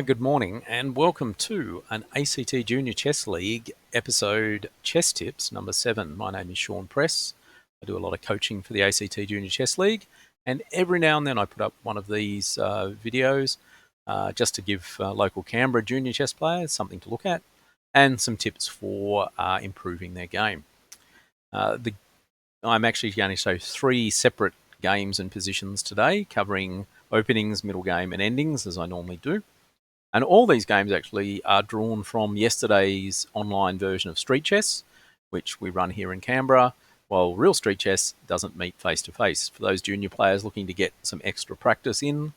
Good morning and welcome to an ACT Junior Chess League episode Chess Tips number 7. My name is Sean Press. I do a lot of coaching for the ACT Junior Chess League, and every now and then I put up one of these videos just to give local Canberra junior chess players something to look at and some tips for improving their game. I'm actually going to show 3 separate games and positions today, covering openings, middle game and endings as I normally do. And all these games actually are drawn from yesterday's online version of Street Chess, which we run here in Canberra, while Real Street Chess doesn't meet face-to-face. For those junior players looking to get some extra practice in,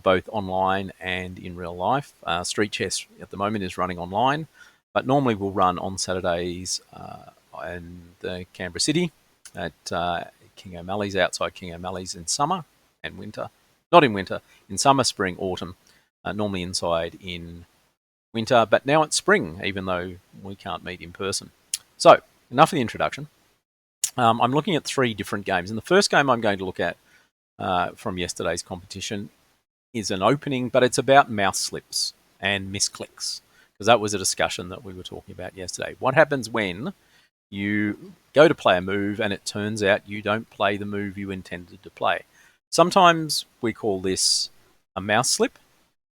both online and in real life, Street Chess at the moment is running online, but normally we'll run on Saturdays in the Canberra City at King O'Malley's, outside King O'Malley's in summer and winter. Not in winter, in summer, spring, autumn. Normally inside in winter, but now it's spring, even though we can't meet in person. So, enough of the introduction. I'm looking at 3 different games, and the first game I'm going to look at from yesterday's competition is an opening, but it's about mouse slips and misclicks, because that was a discussion that we were talking about yesterday. What happens when you go to play a move and it turns out you don't play the move you intended to play? Sometimes we call this a mouse slip,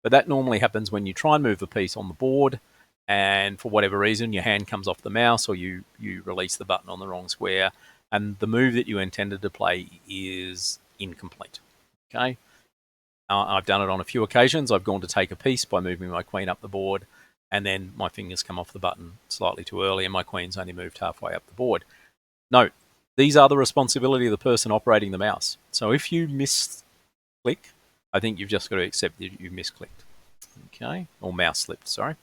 but that normally happens when you try and move a piece on the board and for whatever reason your hand comes off the mouse or you release the button on the wrong square and the move that you intended to play is incomplete. Okay, I've done it on a few occasions. I've gone to take a piece by moving my queen up the board and then my fingers come off the button slightly too early and my queen's only moved halfway up the board. Note, these are the responsibility of the person operating the mouse. So if you misclick, I think you've just got to accept that you've misclicked. Okay, or mouse slipped, sorry.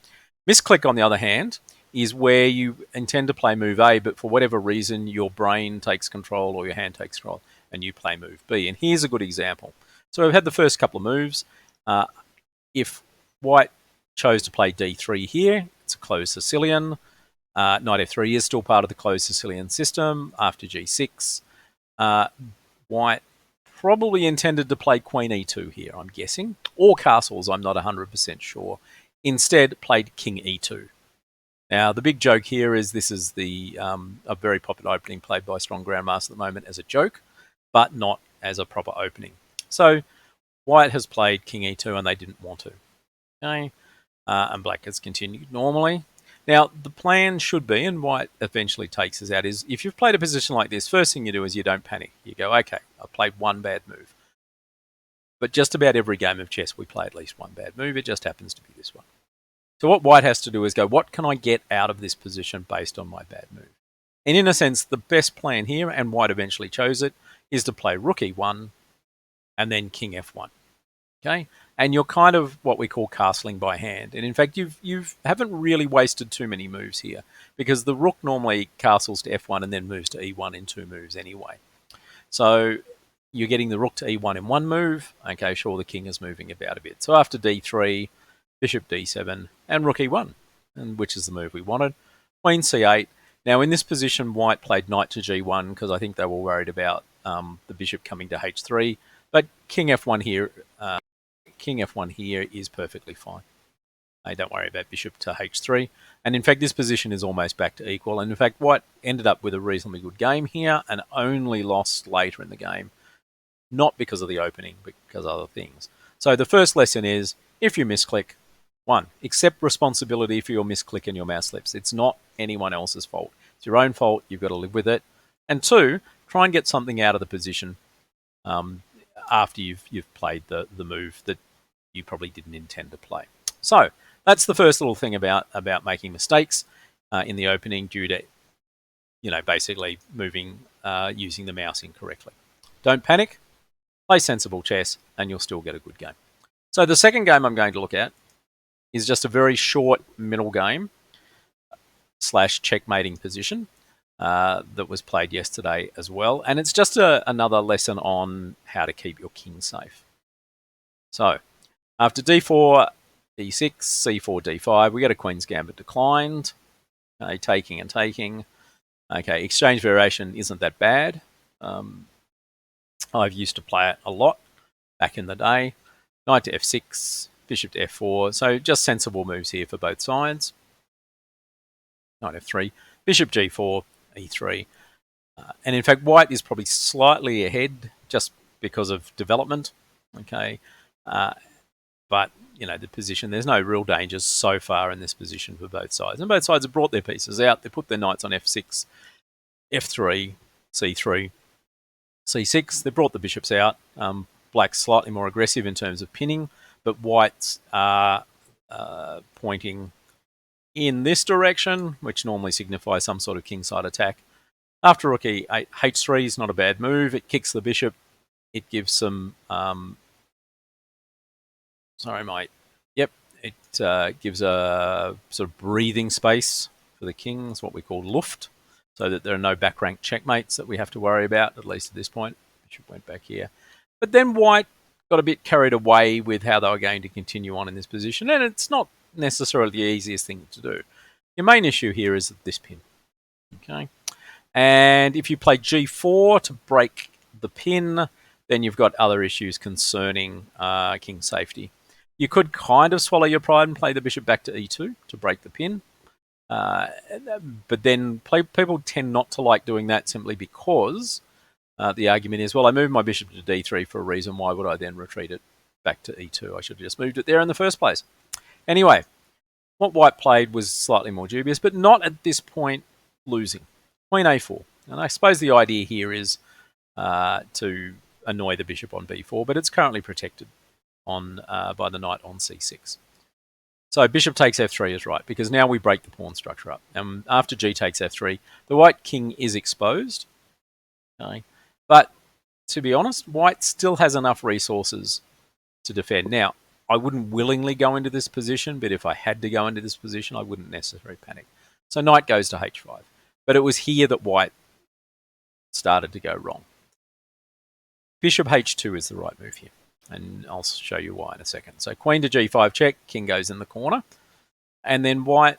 Misclick, on the other hand, is where you intend to play move A, but for whatever reason your brain takes control or your hand takes control and you play move B. And here's a good example. So we've had the first couple of moves. If white chose to play D3 here, it's a closed Sicilian. Knight F3 is still part of the closed Sicilian system. After G6, white probably intended to play Queen E2 here, I'm guessing, or castles, I'm not 100% sure. Instead, played King E2. Now, the big joke here is this is a very popular opening played by strong grandmaster at the moment as a joke, but not as a proper opening. So, white has played King E2 and they didn't want to. Okay, and black has continued normally. Now, the plan should be, and white eventually takes us out, is if you've played a position like this, first thing you do is you don't panic. You go, okay, I played one bad move. But just about every game of chess, we play at least one bad move. It just happens to be this one. So what white has to do is go, what can I get out of this position based on my bad move? And in a sense, the best plan here, and white eventually chose it, is to play rook e1 and then king f1. Okay, and you're kind of what we call castling by hand. And in fact, you haven't really wasted too many moves here because the rook normally castles to f1 and then moves to e1 in 2 moves anyway. So you're getting the rook to e1 in 1 move. Okay, sure, the king is moving about a bit. So after d3, bishop d7, and rook e1, and which is the move we wanted. Queen c8. Now in this position, white played knight to g1 because I think they were worried about the bishop coming to h3. But king f1 here. King f1 here is perfectly fine. Don't worry about bishop to h3. And in fact, this position is almost back to equal. And in fact, white ended up with a reasonably good game here and only lost later in the game. Not because of the opening, but because of other things. So the first lesson is, if you misclick, 1, accept responsibility for your misclick and your mouse slips. It's not anyone else's fault. It's your own fault. You've got to live with it. And 2, try and get something out of the position after you've played the move that you probably didn't intend to play. So that's the first little thing about making mistakes in the opening due to, basically moving, using the mouse incorrectly. Don't panic, play sensible chess, and you'll still get a good game. So the second game I'm going to look at is just a very short middle game / checkmating position that was played yesterday as well. And it's just another lesson on how to keep your king safe. So after d4, d6, c4, d5, we get a Queen's Gambit declined. Okay, taking and taking. Okay, exchange variation isn't that bad. I've used to play it a lot back in the day. Knight to f6, bishop to f4. So just sensible moves here for both sides. Knight f3, bishop g4, e3. And in fact, white is probably slightly ahead just because of development. Okay. But, you know, the position, there's no real dangers so far in this position for both sides. And both sides have brought their pieces out. They put their knights on f6, f3, c3, c6. They brought the bishops out. Black's slightly more aggressive in terms of pinning, but white's are pointing in this direction, which normally signifies some sort of kingside attack. After rook e8, h3 is not a bad move. It kicks the bishop. It gives some... It gives a sort of breathing space for the kings, what we call Luft, so that there are no back rank checkmates that we have to worry about, at least at this point. Bishop went back here. But then white got a bit carried away with how they were going to continue on in this position, and it's not necessarily the easiest thing to do. Your main issue here is this pin. Okay, and if you play g4 to break the pin, then you've got other issues concerning king safety. You could kind of swallow your pride and play the bishop back to e2 to break the pin. But then people tend not to like doing that simply because the argument is, well, I moved my bishop to d3 for a reason. Why would I then retreat it back to e2? I should have just moved it there in the first place. Anyway, what white played was slightly more dubious, but not at this point losing. Queen a4. And I suppose the idea here is to annoy the bishop on b4, but it's currently protected on by the knight on c6. So bishop takes f3 is right, because now we break the pawn structure up. And after g takes f3, the white king is exposed. Okay. But to be honest, white still has enough resources to defend. Now, I wouldn't willingly go into this position, but if I had to go into this position, I wouldn't necessarily panic. So knight goes to h5. But it was here that white started to go wrong. Bishop h2 is the right move here, and I'll show you why in a second. So queen to g5 check, king goes in the corner. And then black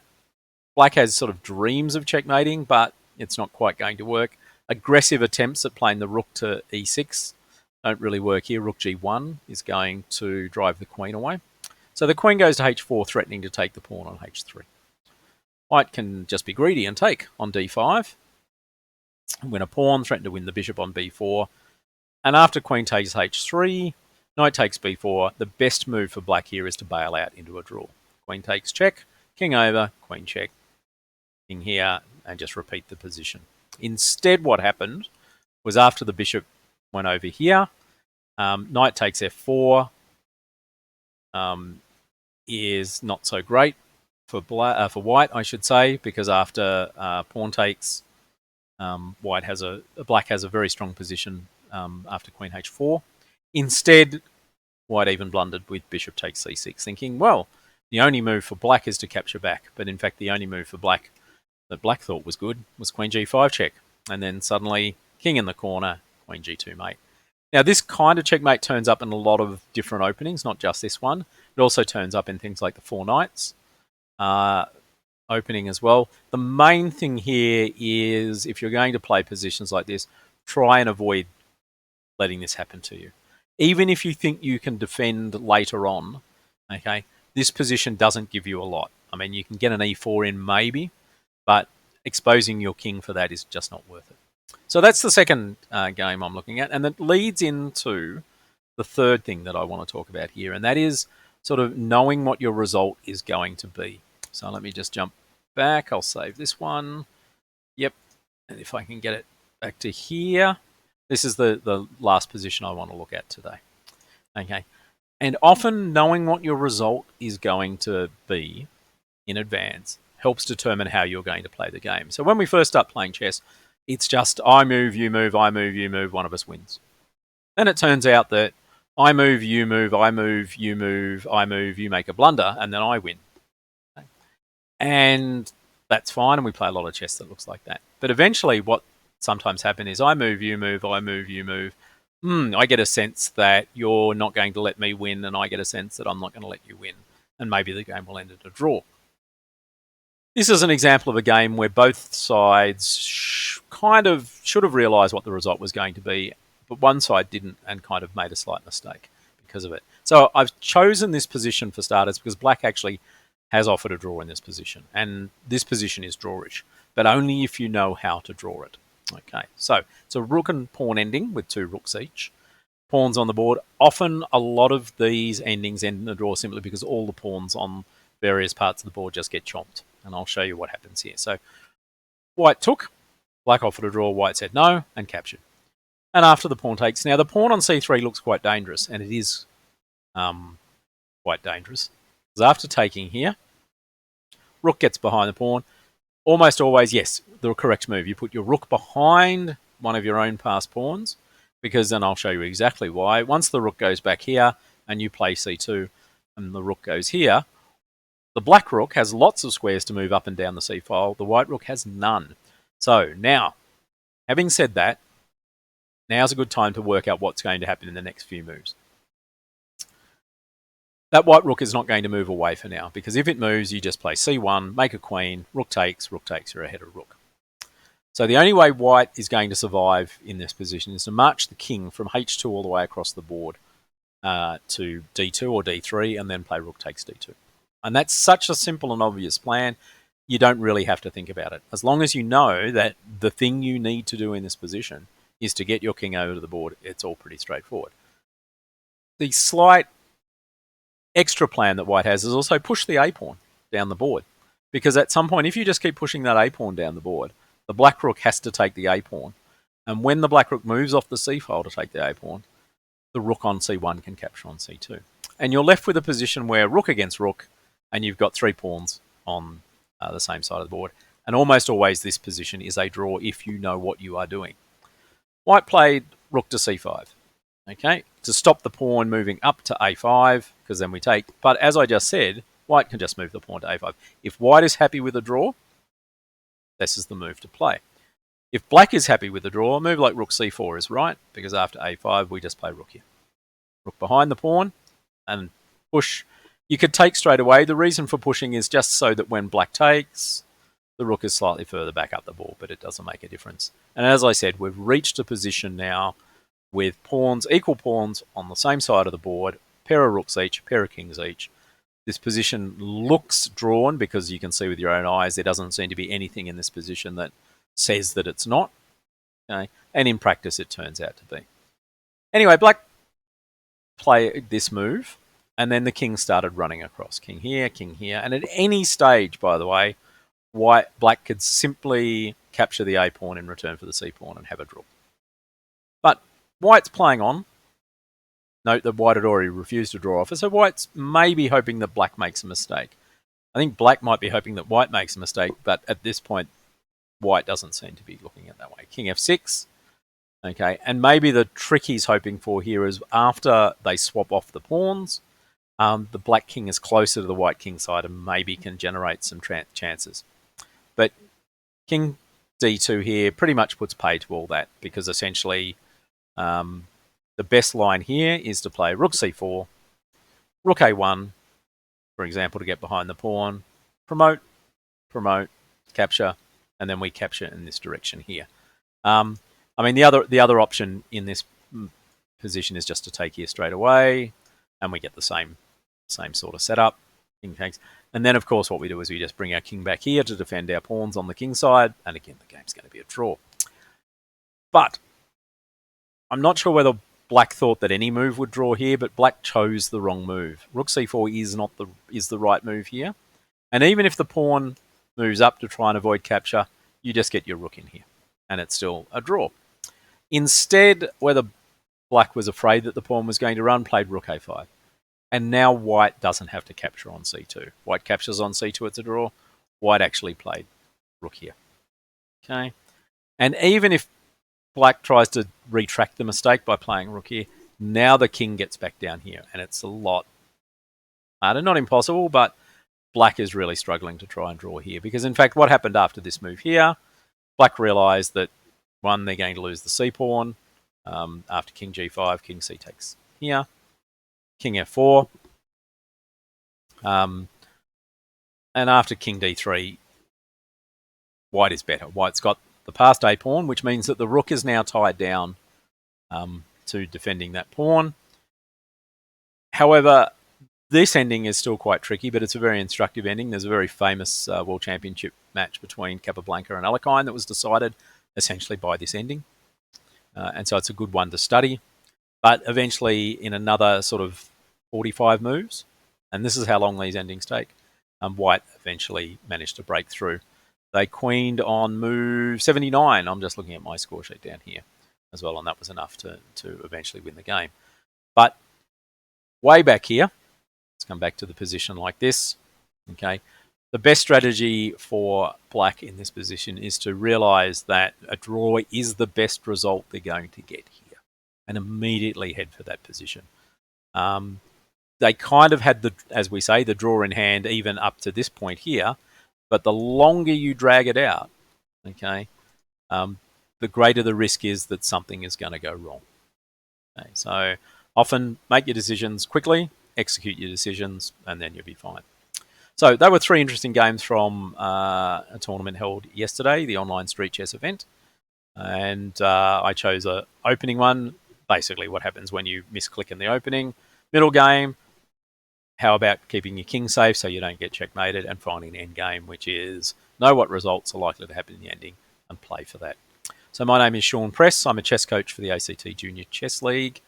has sort of dreams of checkmating, but it's not quite going to work. Aggressive attempts at playing the rook to e6 don't really work here. Rook g1 is going to drive the queen away. So the queen goes to h4, threatening to take the pawn on h3. White can just be greedy and take on d5, win a pawn, threaten to win the bishop on b4. And after queen takes h3, knight takes b4, the best move for black here is to bail out into a draw. Queen takes check, king over, queen check, king here, and just repeat the position. Instead, what happened was after the bishop went over here, knight takes f4 is not so great for white, I should say, because after pawn takes, black has a very strong position after queen h4. Instead, white even blundered with bishop takes c6, thinking, well, the only move for black is to capture back. But in fact, the only move for black that black thought was good was queen g5 check. And then suddenly, king in the corner, queen g2 mate. Now, this kind of checkmate turns up in a lot of different openings, not just this one. It also turns up in things like the four knights opening as well. The main thing here is, if you're going to play positions like this, try and avoid letting this happen to you. Even if you think you can defend later on, okay, this position doesn't give you a lot. I mean, you can get an e4 in maybe, but exposing your king for that is just not worth it. So that's the second game I'm looking at, and that leads into the third thing that I want to talk about here, and that is sort of knowing what your result is going to be. So let me just jump back. I'll save this one. Yep, and if I can get it back to here, this is the last position I want to look at today. Okay, and often knowing what your result is going to be in advance helps determine how you're going to play the game. So when we first start playing chess, it's just I move, you move, I move, you move, one of us wins. Then it turns out that I move, you move, I move, you move, I move, you make a blunder, and then I win. Okay. And that's fine, and we play a lot of chess that looks like that. But eventually what sometimes happens is I move, you move, I move, you move. I get a sense that you're not going to let me win, and I get a sense that I'm not going to let you win. And maybe the game will end at a draw. This is an example of a game where both sides kind of should have realised what the result was going to be, but one side didn't and kind of made a slight mistake because of it. So I've chosen this position for starters because black actually has offered a draw in this position, and this position is drawish, but only if you know how to draw it. Okay, so it's a rook and pawn ending with 2 rooks each. Pawns on the board. Often a lot of these endings end in a draw simply because all the pawns on various parts of the board just get chomped, and I'll show you what happens here. So white took, black offered a draw, white said no, and captured. And after the pawn takes, now the pawn on c3 looks quite dangerous, and it is quite dangerous. Because after taking here, rook gets behind the pawn. Almost always, yes, the correct move. You put your rook behind one of your own passed pawns, because then I'll show you exactly why. Once the rook goes back here and you play c2 and the rook goes here, the black rook has lots of squares to move up and down the c file. The white rook has none. So now, having said that, now's a good time to work out what's going to happen in the next few moves. That white rook is not going to move away for now, because if it moves, you just play c1, make a queen, rook takes, you're ahead of rook. So the only way white is going to survive in this position is to march the king from h2 all the way across the board to d2 or d3, and then play rook takes d2. And that's such a simple and obvious plan, you don't really have to think about it. As long as you know that the thing you need to do in this position is to get your king over to the board, it's all pretty straightforward. The slight extra plan that white has is also push the a-pawn down the board. Because at some point, if you just keep pushing that a-pawn down the board, the black rook has to take the a-pawn. And when the black rook moves off the c-file to take the a-pawn, the rook on c1 can capture on c2. And you're left with a position where rook against rook, and you've got 3 pawns on the same side of the board. And almost always this position is a draw if you know what you are doing. White played rook to c5, okay, to stop the pawn moving up to a5, because then we take. But as I just said, white can just move the pawn to a5. If white is happy with a draw, this is the move to play. If black is happy with the draw, a move like rook c4 is right, because after a5, we just play rook here. Rook behind the pawn, and push. You could take straight away. The reason for pushing is just so that when black takes, the rook is slightly further back up the board, but it doesn't make a difference. And as I said, we've reached a position now with pawns, equal pawns on the same side of the board, pair of rooks each, pair of kings each. This position looks drawn because you can see with your own eyes there doesn't seem to be anything in this position that says that it's not. Okay? And in practice it turns out to be. Anyway, black played this move, and then the king started running across. King here, and at any stage, by the way, black could simply capture the a-pawn in return for the c-pawn and have a draw. But white's playing on. Note that white had already refused to draw off it, so white's maybe hoping that black makes a mistake. I think black might be hoping that white makes a mistake, but at this point, white doesn't seem to be looking at it that way. King f6. Okay, and maybe the trick he's hoping for here is after they swap off the pawns, the black king is closer to the white king side and maybe can generate some chances. But king d2 here pretty much puts pay to all that, because essentially the best line here is to play rook c4, rook a1, for example, to get behind the pawn, promote, capture, and then we capture in this direction here. I mean, the other option in this position is just to take here straight away, and we get the same sort of setup. King takes, and then of course what we do is we just bring our king back here to defend our pawns on the king side, and again the game's going to be a draw. But I'm not sure whether black thought that any move would draw here, but black chose the wrong move. Rook c4 is the right move here, and even if the pawn moves up to try and avoid capture, you just get your rook in here, and it's still a draw. Instead, whether black was afraid that the pawn was going to run, played rook a5. And now white doesn't have to capture on c2. White captures on c2, it's a draw. White actually played rook here. Okay. And even if black tries to retract the mistake by playing rook here, now the king gets back down here, and it's a lot harder. Not impossible, but black is really struggling to try and draw here, because in fact what happened after this move here, black realised that, one, they're going to lose the c-pawn. After king g5, king c takes here. King f4. And after king d3, white is better. White's got the passed a-pawn, which means that the rook is now tied down to defending that pawn. However, this ending is still quite tricky, but it's a very instructive ending. There's a very famous World Championship match between Capablanca and Alekhine that was decided essentially by this ending. And so it's a good one to study. But eventually, in another sort of 45 moves, and this is how long these endings take, White eventually managed to break through. They queened on move 79. I'm just looking at my score sheet down here as well, and that was enough to eventually win the game. But way back here, let's come back to the position like this. Okay, the best strategy for black in this position is to realize that a draw is the best result they're going to get here, and immediately head for that position. They kind of had, as we say, the draw in hand even up to this point here, but the longer you drag it out, okay, the greater the risk is that something is going to go wrong. Okay, so often make your decisions quickly, execute your decisions, and then you'll be fine. So they were 3 interesting games from a tournament held yesterday, the online street chess event. And I chose an opening one, basically what happens when you misclick in the opening. Middle game, how about keeping your king safe so you don't get checkmated, and finding an end game, which is know what results are likely to happen in the ending and play for that. So my name is Sean Press. I'm a chess coach for the ACT Junior Chess League.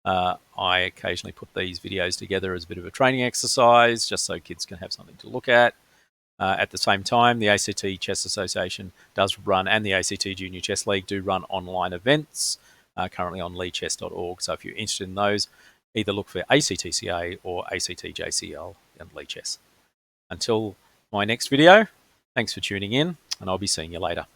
I occasionally put these videos together as a bit of a training exercise, just so kids can have something to look at. At the same time, the ACT Chess Association does run, and the ACT Junior Chess League do run online events, currently on leechess.org. So if you're interested in those, either look for ACTCA or ACTJCL and Lee Chess. Until my next video, thanks for tuning in, and I'll be seeing you later.